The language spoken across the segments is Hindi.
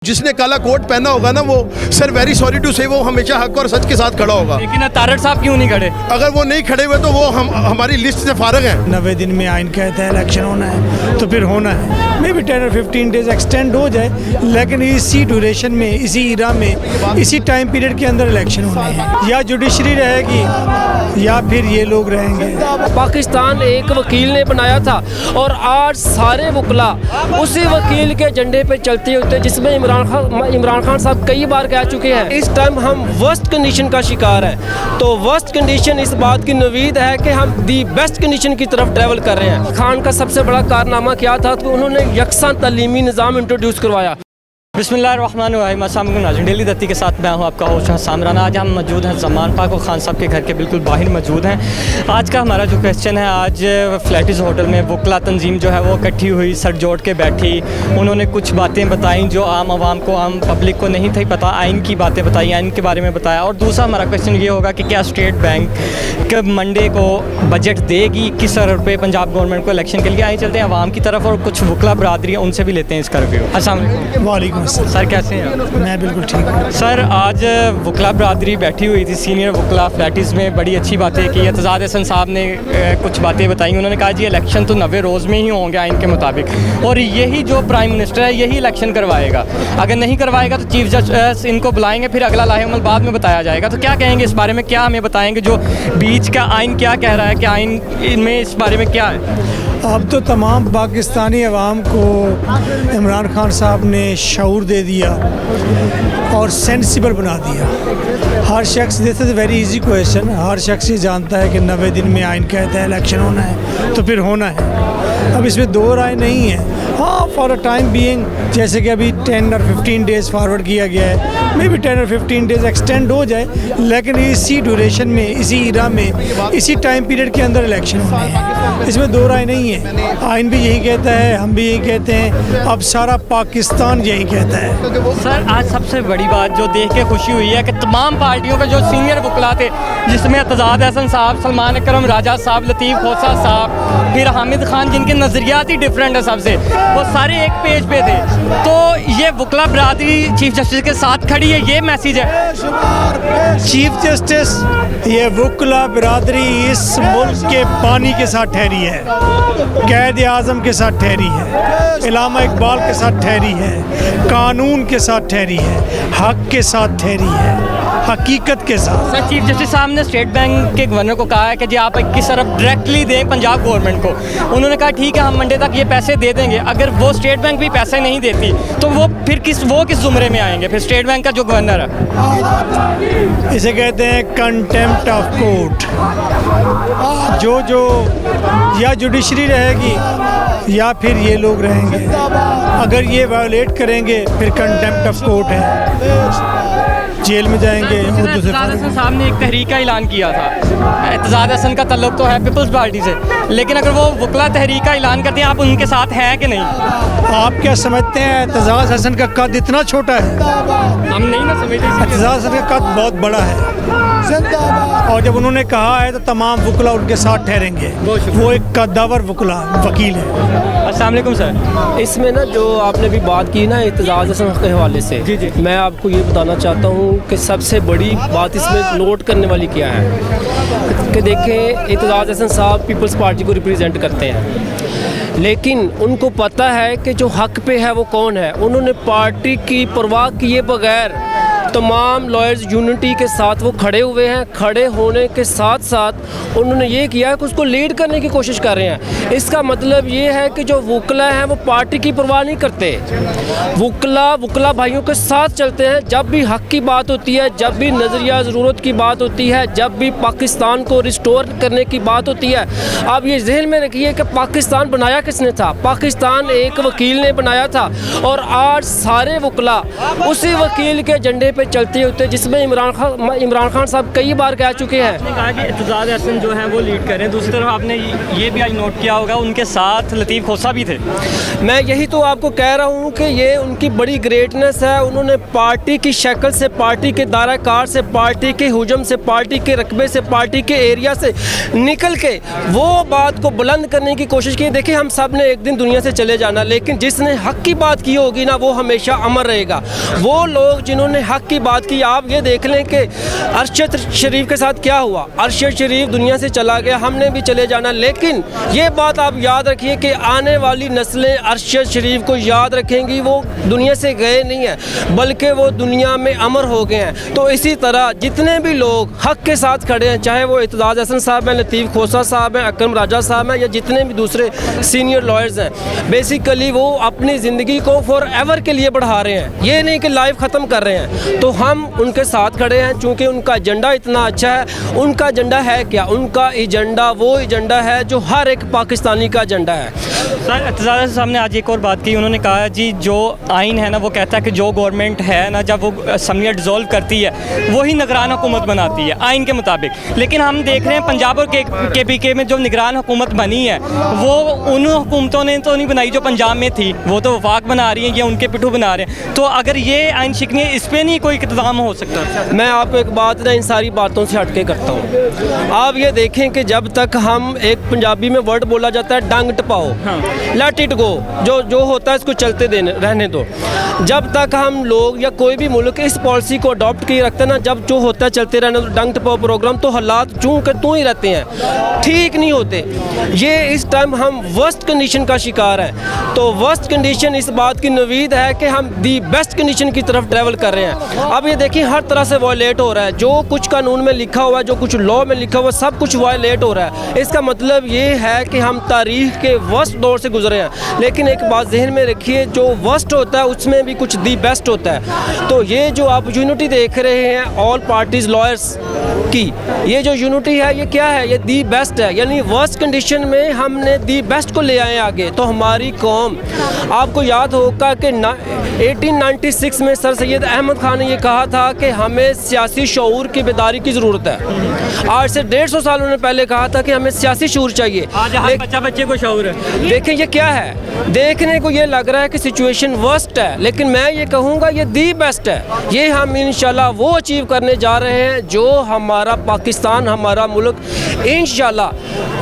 जिसने काला कोट पहना होगा ना, वो सर वेरी सॉरी टू से, वो हमेशा हक और सच के साथ खड़ा होगा। लेकिन तारड़ साहब क्यों नहीं खड़े? अगर वो नहीं खड़े हुए तो वो हमारी लिस्ट से फारग हैं। 90 दिन में आइन कहता है इलेक्शन होना है तो फिर होना है। मे बी 10 और 15 डेज एक्सटेंड हो जाए, लेकिन इसी ड्यूरेशन में, इसी इरा में, इसी टाइम पीरियड के अंदर इलेक्शन होने हैं। या जुडिशरी रहेगी या फिर ये लोग रहेंगे। पाकिस्तान एक वकील ने बनाया था और आज सारे वकला उसी वकील के झंडे पे चलते होते, जिसमें इमरान खान साहब कई बार कह चुके हैं इस टाइम हम वर्स्ट कंडीशन का शिकार है। तो वर्स्ट कंडीशन इस बात की नवीद है कि हम दी बेस्ट कंडीशन की तरफ ट्रैवल कर रहे हैं। खान का सबसे बड़ा कारनामा क्या था कि उन्होंने यकसा तालीमी निज़ाम इंट्रोड्यूस करवाया। बिस्मिल्लाहिर्रहमानिर्रहीम, अस्सलाम वालेकुम नाज़रीन, डेली दत्ती के साथ मैं हूं आपका होस्ट हसाम राना। आज हम मौजूद हैं ज़मान पाक और ख़ान साहब के घर के बिल्कुल बाहर मौजूद हैं। आज का हमारा जो क्वेश्चन है, आज फ्लैटिस होटल में वकला तंजीम जो है वो इकट्ठी हुई, सर जोड़ के बैठी। उन्होंने कुछ बातें बताई जो आम आवाम को, आम पब्लिक को नहीं थी पता। आइन की बातें बताई, आइन के बारे में बताया। और दूसरा हमारा क्वेश्चन ये होगा कि क्या स्टेट बैंक मंडे को बजट देगी 21 अरब रुपये पंजाब गवर्नमेंट को इलेक्शन के लिए। आए चलते हैं आवाम की तरफ और कुछ वकला बरादरी है, उनसे भी लेते हैं इसका रिव्यू। अस्सलाम वालेकुम। वालेकुम अस्सलाम। सर कैसे हैं? मैं बिल्कुल ठीक हूँ। सर आज वकला बरादरी बैठी हुई थी, सीनियर वकला फ्लैटिस में, बड़ी अच्छी बातें की। एतजाज़ हसन साहब ने कुछ बातें बताई। उन्होंने कहा जी इलेक्शन तो 90 रोज़ में ही होंगे आइन के मुताबिक, और यही जो प्राइम मिनिस्टर है यही इलेक्शन करवाएगा। अगर नहीं करवाएगा तो चीफ जस्टिस इनको बुलाएंगे, फिर अगला लाहेअमल बाद में बताया जाएगा। तो क्या कहेंगे इस बारे में? क्या हमें बताएंगे जो बीच का आइन क्या कह रहा है, कि आइन में इस बारे में क्या है? अब तो तमाम पाकिस्तानी अवाम को इमरान खान साहब ने शऊर दे दिया और सेंसिबल बना दिया। हर शख्स, this is very easy question, हर शख्स ये जानता है कि 90 दिन में आइन कहता है इलेक्शन होना है तो फिर होना है। अब इसमें दो राय नहीं है। हाँ, फॉर अ टाइम बीइंग, जैसे कि अभी 10 और 15 डेज़ फॉरवर्ड किया गया है, मे बी 10 और 15 डेज़ एक्सटेंड हो जाए, लेकिन इसी ड्यूरेशन में, इसी इरा में, इसी टाइम पीरियड के अंदर इलेक्शन होने हैं। इसमें दो राय नहीं है। आइन भी यही कहता है, हम भी यही कहते हैं, अब सारा पाकिस्तान यही कहता है। सर आज सबसे बड़ी बात जो देख के खुशी हुई है कि तमाम पार्टियों के जो सीनियर वकला थे, जिसमें एतजाज़ हसन साहब, सलमान अकरम राजा साहब, लतीफ़ खोसा साहब, फिर हामिद खान, जिनके नज़रियात ही डिफरेंट है सबसे, वो सारे एक पेज पे थे। तो ये वकला बरादरी चीफ जस्टिस के साथ खड़ी है, ये मैसेज है। चीफ जस्टिस, ये वकला बरादरी इस मुल्क के पानी के साथ ठहरी है, कैद आज़म के साथ ठहरी है, इलामा इकबाल के साथ ठहरी है, कानून के साथ ठहरी है, हक के साथ ठहरी है, हकीकत के साथ। सर चीफ जस्टिस साहब ने स्टेट बैंक के गवर्नर को कहा है कि जी आप 21 अरब डायरेक्टली दें पंजाब गवर्नमेंट को। उन्होंने कहा ठीक है हम मंडे तक ये पैसे दे देंगे। अगर वो स्टेट बैंक भी पैसे नहीं देती तो वो फिर किस ज़ुमरे में आएंगे? फिर स्टेट बैंक का जो गवर्नर है, इसे कहते हैं कंटेम्प्ट ऑफ कोर्ट। जो या जुडिशरी रहेगी या फिर ये लोग रहेंगे। अगर ये वायोलेट करेंगे फिर कंटेम्प्ट ऑफ कोर्ट है, जेल में जाएंगे। एतजाज़ हसन साहब ने एक तहरीक का ऐलान किया था। एतजाज़ हसन का तल्लुक तो है पीपल्स पार्टी से, लेकिन अगर वो वकला तहरीक का ऐलान करते हैं, आप उनके साथ हैं कि नहीं? आप क्या समझते हैं एतजाज़ हसन का कद इतना छोटा है? हम नहीं ना समझते। एतजाज़ हसन का कद बहुत बड़ा है, और जब उन्होंने कहा है तो तमाम वकला उनके साथ ठहरेंगे। वो एक कद्दावर वकला वकील है। अस्सलाम वालेकुम सर। इसमें ना जो आपने भी बात की ना एतजाज़ हसन के हवाले से, जी। मैं आपको ये बताना चाहता हूँ कि सबसे बड़ी बात इसमें नोट करने वाली क्या है कि देखें, एतजाज़ हसन साहब पीपल्स पार्टी को रिप्रेजेंट करते हैं, लेकिन उनको पता है कि जो हक पे है वो कौन है। उन्होंने पार्टी की परवाह किए बगैर तमाम लॉयर्स यूनिटी के साथ वो खड़े हुए हैं। खड़े होने के साथ साथ उन्होंने ये किया कि उसको लीड करने की कोशिश कर रहे हैं। इसका मतलब ये है कि जो वकला हैं वो पार्टी की परवाह नहीं करते। वकला भाइयों के साथ चलते हैं। जब भी हक की बात होती है, जब भी नज़रिया ज़रूरत की बात होती है, जब भी पाकिस्तान को रिस्टोर करने की बात होती है, आप ये जहन में रखिए कि पाकिस्तान बनाया किसने था? पाकिस्तान एक वकील ने बनाया था, और आज सारे वकला उसी वकील के झंडे पे चलते होते, जिसमें इमरान खान साहब कई बार कह चुके हैं। आपने कहा कि इत्तेजाज अहसन जो हैं वो लीड करें, दूसरी तरफ आपने ये भी आज नोट किया होगा उनके साथ लतीफ़ खोसा भी थे। मैं यही तो आपको कह रहा हूँ कि ये उनकी बड़ी ग्रेटनेस है। उन्होंने पार्टी की शक्ल से, पार्टी के दायरा कार से, पार्टी के हुजम से, पार्टी के रकबे से, पार्टी के एरिया से निकल के वो बात को बुलंद करने की कोशिश की। देखिए, हम सब ने एक दिन दुनिया से चले जाना, लेकिन जिसने हक की बात की होगी ना, वो हमेशा अमर रहेगा। वो लोग जिन्होंने हक की बात की, आप ये देख लें कि अरशद शरीफ के साथ क्या हुआ। अरशद शरीफ दुनिया से चला गया, हमने भी चले जाना, लेकिन ये बात आप याद रखिए कि आने वाली नस्लें अरशद शरीफ को याद रखेंगी। वो दुनिया से गए नहीं हैं, बल्कि वो दुनिया में अमर हो गए हैं। तो इसी तरह जितने भी लोग हक के साथ खड़े हैं, चाहे वो इत्तेजाज अहसन साहब हैं, लतीफ़ खोसा साहब हैं, अकरम राजा साहब हैं, या जितने भी दूसरे सीनियर लॉयर्स हैं, बेसिकली वो अपनी ज़िंदगी को फॉर एवर के लिए बढ़ा रहे हैं, ये नहीं कि लाइफ ख़त्म कर रहे हैं। तो हम उनके साथ खड़े हैं, चूँकि उनका एजेंडा इतना अच्छा है। उनका एजेंडा है क्या? उनका एजेंडा वो एजेंडा है जो हर एक पाकिस्तानी का एजेंडा है। सर, इत्तेजाज साहब ने आज एक और बात की, उन्होंने कहा जी जो आइन है ना, वो कहता है कि जो गवर्नमेंट है ना, जब वो असम्बलियाँ डिज़ोल्व करती है वही निगरान हुकूमत बनाती है आइन के मुताबिक। लेकिन हम देख रहे हैं पंजाब और KPK में जो निगरान हुकूमत बनी है, वो उन हुकूमतों ने तो नहीं बनाई जो पंजाब में थी, वो तो वफाक बना रही है, ये उनके पिट्ठू बना रहे हैं। तो अगर ये आइन शिकनी है, इस पर नहीं कोई इक़्तिदाम हो सकता? मैं आपको एक बात ना इन सारी बातों से हटके करता हूँ। आप ये देखें कि जब तक हम, एक पंजाबी में वर्ड बोला जाता है डंग टपाओ, लेट इट गो, जो होता है इसको चलते रहने दो। जब तक हम लोग या कोई भी मुल्क इस पॉलिसी को अडॉप्ट किए रखते हैं ना, जब जो होता है चलते रहने दो, डंग टपाओ प्रोग्राम, तो हालात चूँ कर तू ही रहते हैं, ठीक नहीं होते। ये इस टाइम हम वर्स्ट कंडीशन का शिकार हैं। तो वर्स्ट कंडीशन इस बात की नवीद है कि हम दी बेस्ट कंडीशन की तरफ ट्रैवल कर रहे हैं। अब ये देखिए, हर तरह से वायलेट हो रहा है, जो कुछ कानून में लिखा हुआ है, जो कुछ लॉ में लिखा हुआ है, सब कुछ वायलेट हो रहा है। इसका मतलब ये है कि हम तारीख के वर्स्ट दौर से गुजरे हैं। लेकिन एक बात जहन में रखिए, जो वर्स्ट होता है उसमें भी कुछ दी बेस्ट होता है। तो ये जो आप यूनिटी देख रहे हैं ऑल पार्टीज लॉयर्स की, ये जो यूनिटी है, ये क्या है? ये दी बेस्ट है, यानी वर्स्ट कंडीशन में हमने दी बेस्ट को ले आए आगे। तो हमारी कौम, आपको याद होगा कि 1896 में सर सैयद अहमद खान ने ये कहा था कि हमें सियासी शऊर की बेदारी की ज़रूरत है। आज से 150 साल उन्होंने पहले कहा था कि हमें सियासी शऊर चाहिए। आज हर बच्चे को शऊर है। देखें ये क्या है, देखने को ये लग रहा है कि सिचुएशन वर्स्ट है, लेकिन मैं ये कहूँगा ये दी बेस्ट है। ये हम इंशाल्लाह वो अचीव करने जा रहे हैं जो हमारा पाकिस्तान, हमारा मुल्क इंशाल्लाह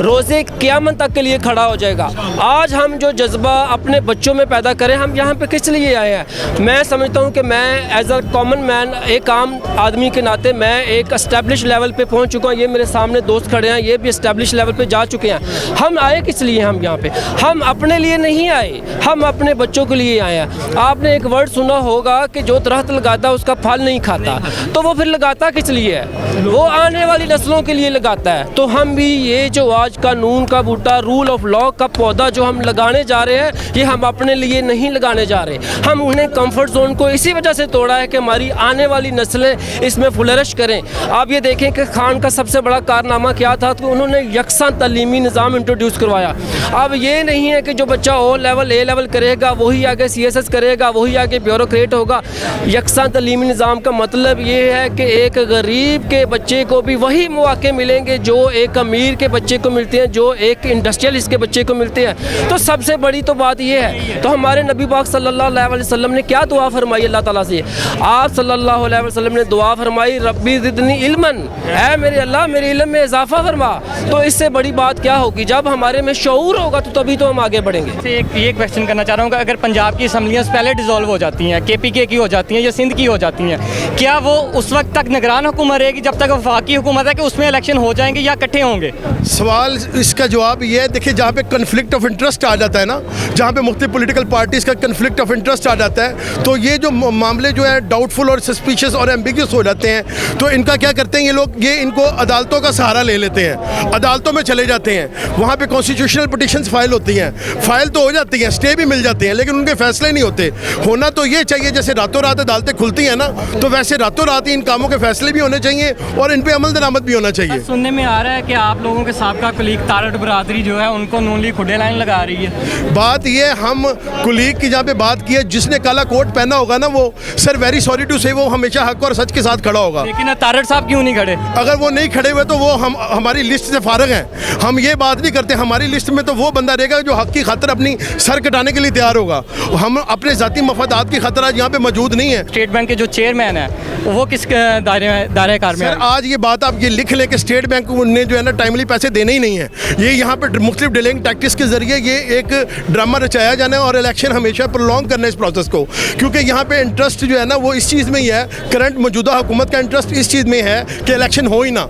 रोज़े क़यामत तक के लिए खड़ा हो जाएगा। आज हम जो जज्बा अपने बच्चों में पैदा करें, हम यहाँ पे किस लिए आए हैं? मैं समझता हूँ कि मैं एज अ कॉमन मैन, एक आम आदमी के नाते, मैं एक एस्टेब्लिश लेवल पे पहुँच चुका हूँ। ये मेरे सामने दोस्त खड़े हैं, ये भी एस्टेब्लिश लेवल पे जा चुके हैं। हम आए किस लिए? हम यहाँ पे हम अपने लिए नहीं आए, हम अपने बच्चों के लिए आए हैं। आपने एक वर्ड सुना होगा कि जो दरख्त लगाता है उसका फल नहीं खाता, तो वो फिर लगाता किस लिए है? वो आने वाली नस्लों के लिए लगाता है। तो हम भी ये जो आज कानून का बूटा, रूल ऑफ लॉ का पौधा जो हम लगाने जा रहे हैं, ये हम अपने लिए नहीं लगाने जा रहे। हम उन्हें कंफर्ट जोन को इसी वजह से तोड़ा है कि हमारी आने वाली नस्लें इसमें फ्लरिश करें। आप ये देखें कि खान का सबसे बड़ा कारनामा क्या था, तो उन्होंने यकसा तालीमी निज़ाम इंट्रोड्यूस करवाया। अब ये नहीं है कि जो बच्चा ओ लेवल ए लेवल करेगा वही आगे CSS करेगा, वही आगे ब्यूरोक्रेट होगा। यकसा तालीमी निज़ाम का मतलब ये है कि एक गरीब के बच्चे को भी वही मौके मिलेंगे जो एक अमीर के बच्चे को मिलते हैं, जो एक इंडस्ट्रियलिस्ट के बच्चे को मिलते हैं। तो सबसे बड़ी तो बात ये है। तो हमारे नबी पाक सल्लल्लाहु अलैहि वसल्लम ने क्या दुआ फरमाई अल्लाह ताला से? आप सल्लल्लाहु अलैहि वसल्लम ने दुआ फरमाई, रब्बी ज़िदनी इल्मन, ऐ मेरे अल्लाह मेरे इल्म में इजाफा फरमा। तो इससे बड़ी बात क्या होगी? जब हमारे में शऊर होगा तो तभी तो हम आगे बढ़ेंगे। एक क्वेश्चन करना चाह रहा हूँ कि अगर पंजाब की असम्बलियाँ पहले डिज़ोल्व हो जाती हैं, KPK की हो जाती हैं या सिंध की हो जाती हैं, क्या वो उस वक्त तक निगरान हुकूमत रहेगी जब तक वफाकी हुकूमत है, कि उसमें इलेक्शन हो जाएंगे या इकट्ठे होंगे? सवाल इसका जवाब ये है, देखिए जहाँ पे कन्फ्लिक्ट ऑफ इंटरेस्ट आ जाता है ना, जहाँ पे मुख्तलिफ पॉलिटिकल पार्टीज़ का कन्फ्लिक्ट ऑफ इंटरेस्ट आ जाता है, तो ये जो मामले जो है डाउटफुल और सस्पिशियस और एम्बिग्यूस हो जाते हैं, तो इनका क्या करते हैं ये लोग, ये इनको अदालतों का सहारा ले लेते हैं, अदालतों में चले जाते हैं, वहाँ पे कॉन्स्टिट्यूशनल पिटिशंस फाइल होती हैं, फाइल तो हो जाती हैं, स्टे भी मिल जाते हैं, लेकिन उनके फैसले नहीं होते। होना तो ये चाहिए जैसे रातों रात अदालतें खुलती हैं ना, तो वैसे रातों रात ही इन कामों के फैसले भी होने चाहिए और इन पे अमल दरामद भी होना चाहिए। सुनने में आ रहा है कि आप लोगों के साबका कुलीग तारड़ बरादरी जो है उनको नून लीग खुडे लाइन लगा रही है। बात ये, हम कुलीग की जहाँ पे बात की है, जिसने काला कोट पहना होगा ना, वो सर वेरी सॉरी टू से वो हमेशा हक और सच के साथ खड़ा होगा। लेकिन तारड़ साहब क्यों नहीं खड़े? अगर वो नहीं खड़े हुए तो वो हमारी लिस्ट से फारग हैं। हम ये बात नहीं करते, हमारी लिस्ट में तो वो बंदा रहेगा जो हक की खातिर अपनी सर कटाने के लिए तैयार होगा। हम अपने ज़ाती मफादात की खातिर आज यहाँ पे मौजूद नहीं है। स्टेट बैंक के जो चेयरमैन है वो किस दायरे कार में सर आज ये बात आप ये लिख लें कि स्टेट बैंक ने जो है ना टाइमली पैसे देने ही नहीं है। ये यहाँ पे मुख्तलिफ डिलेइंग टैक्टिक्स के जरिए ये एक ड्रामा रचाया जाना है और इलेक्शन हमेशा प्रोलॉन्ग करना है इस प्रोसेस को, क्योंकि यहाँ पे इंटरेस्ट जो है ना वो इस चीज़ में ही है, करंट मौजूदा हुकूमत का इंटरेस्ट इस चीज़ में है कि इलेक्शन हो ही ना,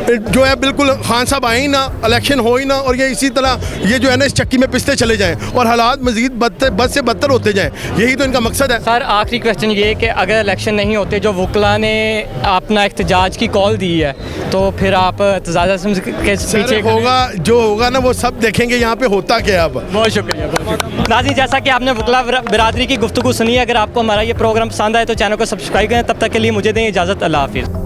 जो है बिल्कुल खान साहब आए ही ना, इलेक्शन हो ही ना, और ये इसी तरह ये जो है ना इस चक्की में पिसते चले जाएँ और हालात मज़ीद बद से बदतर होते जाएँ। यही तो इनका मकसद है। सर आखिरी क्वेश्चन ये कि अगर इलेक्शन नहीं होते, जो वकला ने अपना एहतजाज की कॉल दी है, तो फिर आप एहतजाज के पीछे होगा जो होगा ना वो सब देखेंगे यहाँ पे होता क्या है। अब बहुत शुक्रिया, बहुत शुक्रिया। नाज़रीन, जैसा कि आपने वकला बिरादरी की गुफ्तगू सुनी है, अगर आपको हमारा ये प्रोग्राम पसंद आए तो चैनल को सब्सक्राइब करें। तब तक के लिए मुझे दें इजाज़त। अल्लाह हाफिज़।